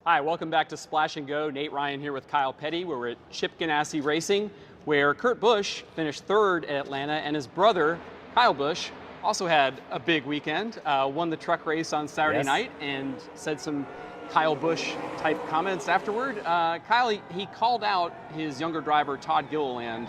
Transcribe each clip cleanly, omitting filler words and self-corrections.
Hi, welcome back to Splash and Go. Nate Ryan here with Kyle Petty. We're at Chip Ganassi Racing, where Kurt Busch finished third at Atlanta, and his brother, Kyle Busch, also had a big weekend. Won the truck race on Saturday night and said some Kyle Busch type comments afterward. Kyle, he called out his younger driver, Todd Gilliland,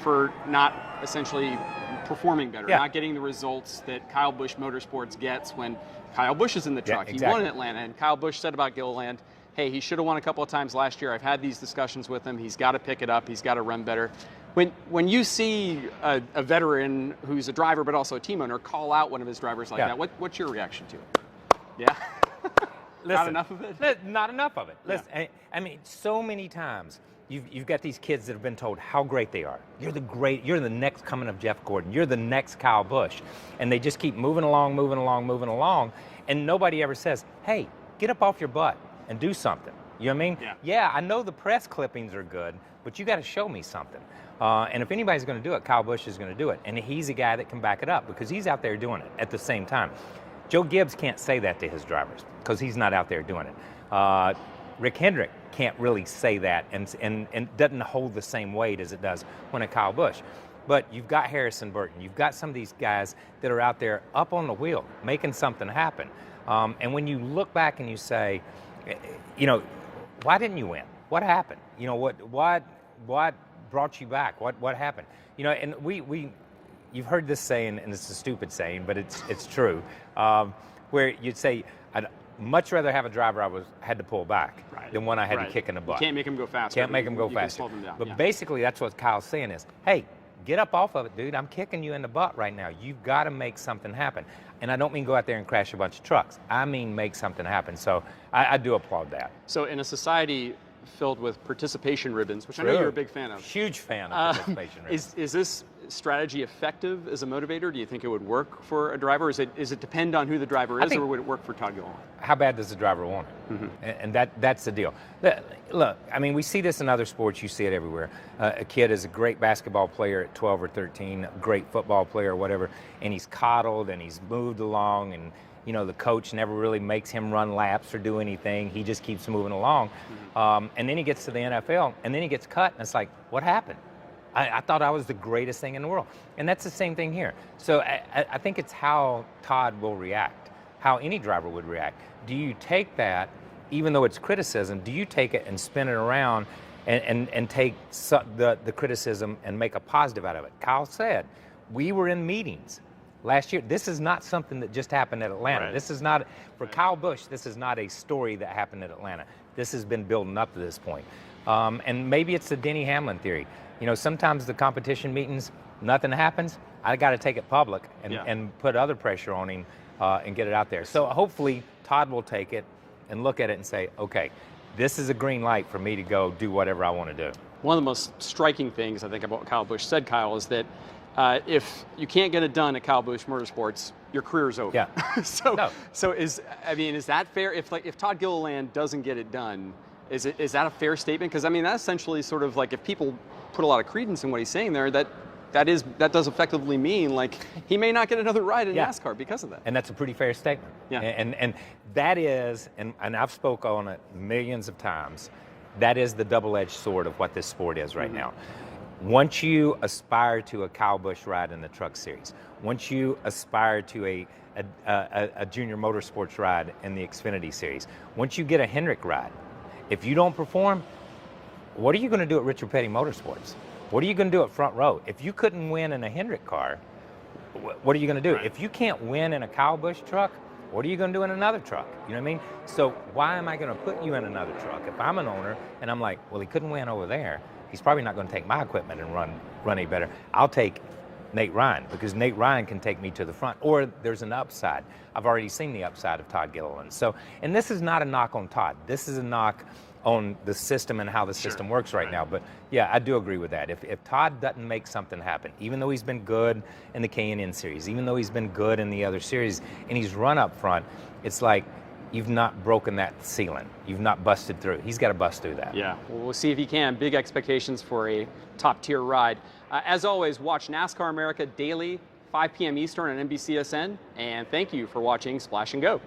for not essentially performing better, not getting the results that Kyle Busch Motorsports gets when Kyle Busch is in the truck. He won in Atlanta, and Kyle Busch said about Gilliland, hey, he should have won a couple of times last year. I've had these discussions with him. He's got to pick it up. He's got to run better. When you see a veteran who's a driver but also a team owner call out one of his drivers like that, what's your reaction to it? Yeah? Listen, not enough of it? Not enough of it. Listen, I mean, so many times you've got these kids that have been told how great they are. You're the next coming of Jeff Gordon. You're the next Kyle Busch. And they just keep moving along, and nobody ever says, hey, get up off your butt and do something. You know what I mean? Yeah, I know the press clippings are good, but you got to show me something. And if anybody's going to do it, Kyle Busch is going to do it. And he's a guy that can back it up because he's out there doing it at the same time. Joe Gibbs can't say that to his drivers because he's not out there doing it. Rick Hendrick can't really say that and doesn't hold the same weight as it does when a Kyle Busch. But you've got Harrison Burton. You've got some of these guys that are out there up on the wheel making something happen. And when you look back and you say, you know, why didn't you win? What happened? You know, what brought you back? What happened? You know, and you've heard this saying, and it's a stupid saying, but it's true, where you'd say, I'd much rather have a driver I had to pull back than one I had to kick in the butt. You can't make him go faster. Can't make him go faster. But basically, that's what Kyle's saying is, hey, get up off of it, dude. I'm kicking you in the butt right now. You've got to make something happen. And I don't mean go out there and crash a bunch of trucks. I mean make something happen. So I do applaud that. So in a society filled with participation ribbons, which I know you're a big fan of. Huge fan of participation ribbons. Is this strategy effective as a motivator? Do you think it would work for a driver? Is it depend on who the driver is, or would it work for Todd Gilliland? How bad does the driver want it? And that's the deal. Look, I mean, we see this in other sports. You see it everywhere. A kid is a great basketball player at 12 or 13, a great football player or whatever, and he's coddled and he's moved along, and you know, the coach never really makes him run laps or do anything. He just keeps moving along. And then he gets to the NFL, and then he gets cut, and it's like, what happened? I thought I was the greatest thing in the world. And that's the same thing here. So I think it's how Todd will react, how any driver would react. Do you take that, even though it's criticism, do you take it and spin it around and take the criticism and make a positive out of it? Kyle said, we were in meetings last year. This is not something that just happened at Atlanta. This is not, for Kyle Busch, this is not a story that happened at Atlanta. This has been building up to this point. And maybe it's the Denny Hamlin theory. You know, sometimes the competition meetings, nothing happens. I got to take it public and put other pressure on him and get it out there. So hopefully Todd will take it and look at it and say, okay, this is a green light for me to go do whatever I want to do. One of the most striking things I think about what Kyle Busch said, Kyle, is that if you can't get it done at Kyle Busch Motorsports, your career's over. Yeah. So is that fair? If Todd Gilliland doesn't get it done, is that a fair statement? Because I mean, that's essentially sort of like, if people put a lot of credence in what he's saying there, that does effectively mean like he may not get another ride in NASCAR because of that. And that's a pretty fair statement. Yeah. And that is, and I've spoke on it millions of times, that is the double-edged sword of what this sport is right now. Once you aspire to a Kyle Busch ride in the Truck Series, once you aspire to a Junior Motorsports ride in the XFINITY Series, once you get a Hendrick ride, if you don't perform, what are you going to do at Richard Petty Motorsports? What are you going to do at Front Row? If you couldn't win in a Hendrick car, what are you going to do? If you can't win in a Kyle Busch truck, what are you going to do in another truck? You know what I mean? So why am I going to put you in another truck? If I'm an owner and I'm like, well, he couldn't win over there, he's probably not going to take my equipment and run any better. I'll take Nate Ryan, because Nate Ryan can take me to the front, or there's an upside. I've already seen the upside of Todd Gilliland. So, and this is not a knock on Todd. This is a knock on the system and how the system works right now. But yeah, I do agree with that. If Todd doesn't make something happen, even though he's been good in the K&N series, even though he's been good in the other series, and he's run up front, it's like, you've not broken that ceiling. You've not busted through. He's got to bust through that. Yeah, well, we'll see if he can. Big expectations for a top-tier ride. As always, watch NASCAR America daily, 5 p.m. Eastern on NBCSN. And thank you for watching Splash and Go.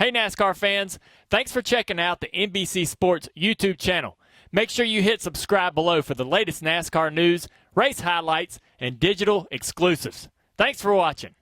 Hey NASCAR fans, thanks for checking out the NBC Sports YouTube channel. Make sure you hit subscribe below for the latest NASCAR news, race highlights, and digital exclusives. Thanks for watching.